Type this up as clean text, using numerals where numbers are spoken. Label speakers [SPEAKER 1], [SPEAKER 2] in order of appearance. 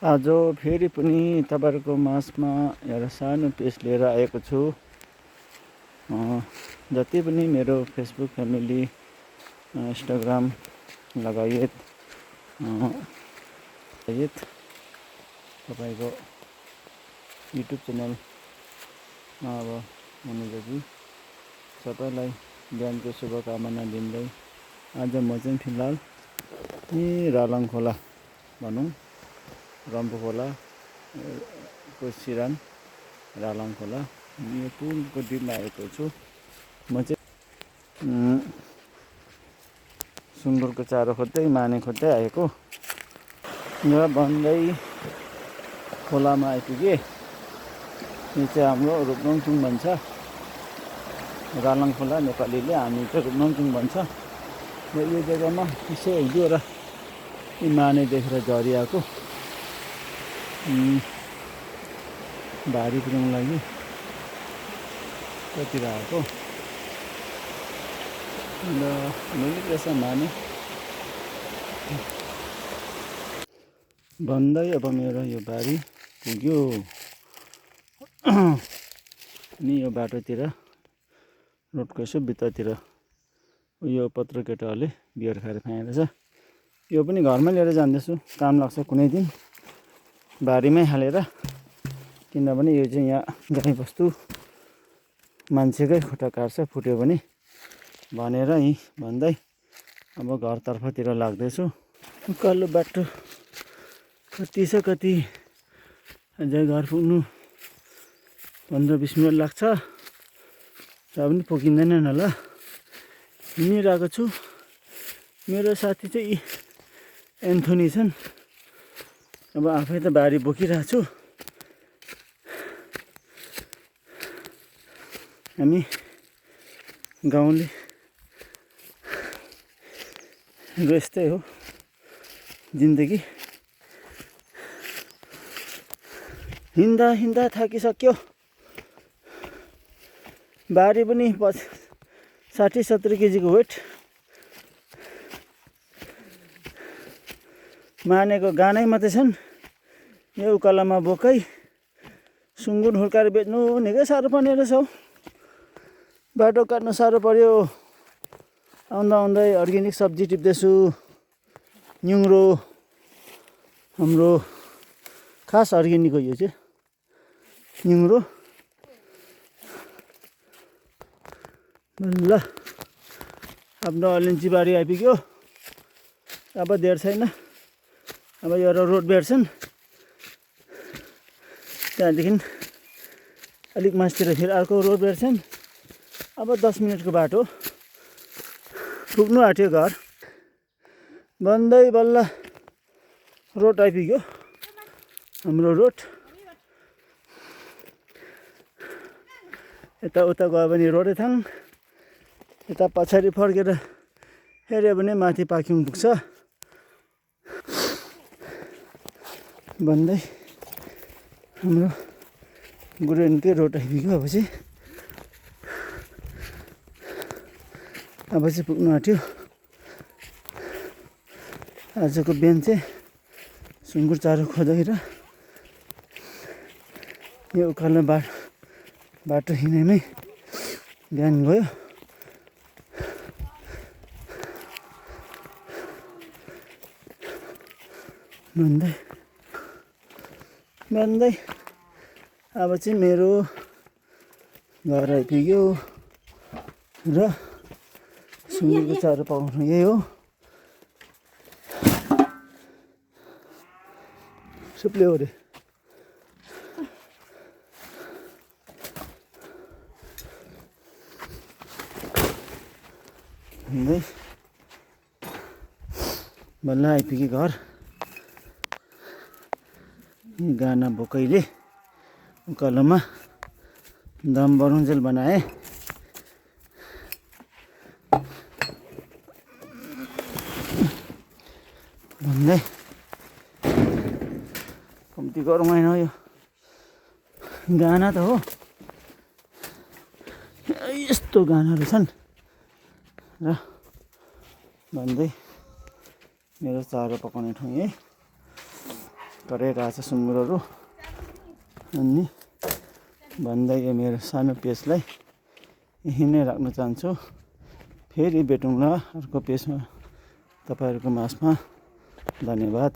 [SPEAKER 1] आज फेरि पनि तपाईँहरूको माझमा एउटा सानो पेज लिएर आएको छु। जति पनि मेरो फेसबुक फ्यामिली, इन्स्टाग्राम लगायत तपाईँको युट्युब च्यानलमा अब हुनुहुन्छ कि सबैलाई बिहानको शुभकामना दिँदै आज म चाहिँ फिलहाल रालङ खोला भनौँ, रम्फू खोला को सिरान रालङ खोला यो पुलको डिलमा आएको छु। म चाहिँ सुँगुरको चारो खोज्दै माने खोज्दै आएको र भन्दै खोलामा आइपुगेँ। यो चाहिँ हाम्रो रूपनङचुङ भन्छ, रालङ खोला नेपालीले, हामी चाहिँ रूपनङचुङ भन्छ। र यो जग्गामा यसो एक दुईवटा यी माने देखेर झरिआएको भारी पुऱ्याउनु लागि कतिर आएको र मिलिक रहेछ माने भन्दै अब मेरो यो बारी पुग्यो। अनि यो बाटोतिर रोडको यसो भित्तातिर यो पत्र केटाहरूले बियर खाएर फ्याँकेको छ। यो पनि घरमा लिएर जाँदैछु, काम लाग्छ कुनै दिन बारीमै हालेर। किनभने यो चाहिँ यहाँ गाईबस्तु मान्छेकै खुट्टा काट्छ, फुट्यो भने भनेर यहीँ भन्दै अब घरतर्फतिर लाग्दैछु। उकालो बाटो कति छ कति, अझै घर पुग्नु 15-20 मिनट लाग्छ, र पनि पुगिँदैन होला। हिँडिरहेको छु। मेरो साथी चाहिँ एन्थोनी छन्। अब आफै त बारी बोकिरहेको छु। हामी गाउँले यस्तै हो जिन्दगी। हिँड्दा हिँड्दा थाकिसक्यो। बारी पनि 60-70 केजीको वेट। मानेको गानै मात्रै छन्। यो उकालोमा बोकै सुँगुर हुर्काएर बेच्नु निकै साह्रो पर्ने रहेछ हौ। बाटो काट्नु साह्रो पर्यो। आउँदा आउँदै अर्ग्यानिक सब्जी टिप्दैछु। न्युङ्रो हाम्रो खास अर्ग्यानिक हो यो चाहिँ, न्युङ्रो। ल आफ्नो अलैँची बारी आइपुग्यो। अब धेर छैन, अब एउटा रोड भेट्छन्, त्यहाँदेखि अलिक मासतिर फेरि अर्को रोड भेट्छन्। अब 10 मिनटको बाटो पुग्नु आँट्यो घर भन्दै बल्ल रोड आइपुग्यो, हाम्रो रोड। यताउता गयो भने रोडै थाङ, यता पछाडि फर्केर हेऱ्यो भने माथि पाक्योङ पुग्छ भन्दै हाम्रो गुरेनकै रोड आइपुग्यो। अब चाहिँ पुग्नु आँट्यो। आजको बिहान चाहिँ सुँगुर चारो खोजेर यो उकालो बाटो हिँड्नेमै बिहान गयो। भन्दै अब चाहिँ मेरो घर आइपुग्यो र सुँगुरको चारो पाउनु यही हो। सुप्ले हो रे। भन्दै बल्ल आइपुग्यो घर। गाना बोकैले उकालोमा दम बरुन्जेल बनाए। भन्दै कम्ती गरौँ होइन यो गाना त हो, यस्तो गानाहरू छन्। र भन्दै मेरो चारो पकाउने ठाउँ है कराइरहेको छ सुँगुरहरू। अनि भन्दै यो मेरो सानो पेजलाई यहीँ नै राख्न चाहन्छु। फेरि भेटौँला अर्को पेजमा तपाईँहरूको माझमा। धन्यवाद।